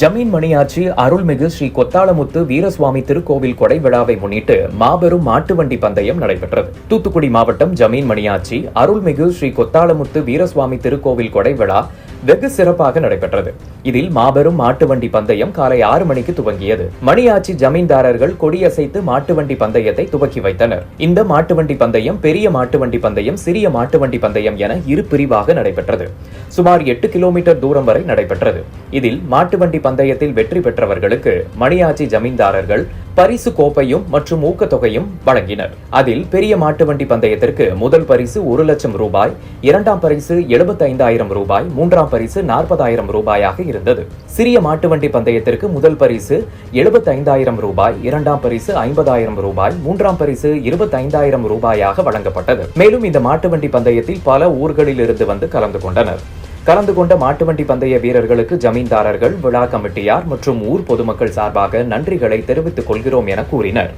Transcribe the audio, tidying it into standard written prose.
ஜமீன் மணியாச்சி அருள்மிகு ஸ்ரீ கொத்தாளமுத்து வீரசுவாமி திருக்கோவில் கொடை விழாவை முன்னிட்டு மாபெரும் மாட்டு வண்டி பந்தயம் நடைபெற்றது. தூத்துக்குடி மாவட்டம் ஜமீன் மணியாச்சி அருள்மிகு ஸ்ரீ கொத்தாளமுத்து வீரசுவாமி திருக்கோவில் கொடை விழா வெகு சிறப்பாக நடைபெற்றது. இதில் மாபெரும் மாட்டு வண்டி பந்தயம் காலை 6 மணிக்கு துவங்கியது. மணியாச்சி ஜமீன்தாரர்கள் கொடியசைத்து மாட்டு வண்டி பந்தயத்தை துவக்கி வைத்தனர். இந்த மாட்டு வண்டி பந்தயம் பெரிய மாட்டு வண்டி பந்தயம், சிறிய மாட்டு வண்டி பந்தயம் என 2 பிரிவாக நடைபெற்றது. சுமார் 8 கிலோமீட்டர் தூரம் வரை நடைபெற்றது. இதில் மாட்டு வண்டி பந்தயத்தில் வெற்றி பெற்றவர்களுக்கு மணியாச்சி ஜமீன்தாரர்கள் பரிசு கோப்பையும் மற்றும் ஊக்கத்தொகையும் வழங்கினர். அதில் பெரிய மாட்டு வண்டி பந்தயத்திற்கு முதல் பரிசு 1 லட்சம் ரூபாய், 2ஆம் பரிசு 75,000 ரூபாய், 3ஆம் பரிசு 40,000 ரூபாயாக இருந்தது. சிறிய மாட்டு வண்டி பந்தயத்திற்கு முதல் பரிசு 75,000 ரூபாய், 2ஆம் பரிசு 50,000 ரூபாய், 3ஆம் பரிசு 25,000 ரூபாயாக வழங்கப்பட்டது. மேலும் இந்த மாட்டு வண்டி பந்தயத்தில் பல ஊர்களில் இருந்து வந்து கலந்து கொண்டனர். கலந்து கொண்ட மாட்டு வண்டி பந்தய வீரர்களுக்கு ஜமீன்தாரர்கள், விழா கமிட்டியார் மற்றும் ஊர் பொதுமக்கள் சார்பாக நன்றிகளை தெரிவித்துக் கொள்கிறோம் என கூறினர்.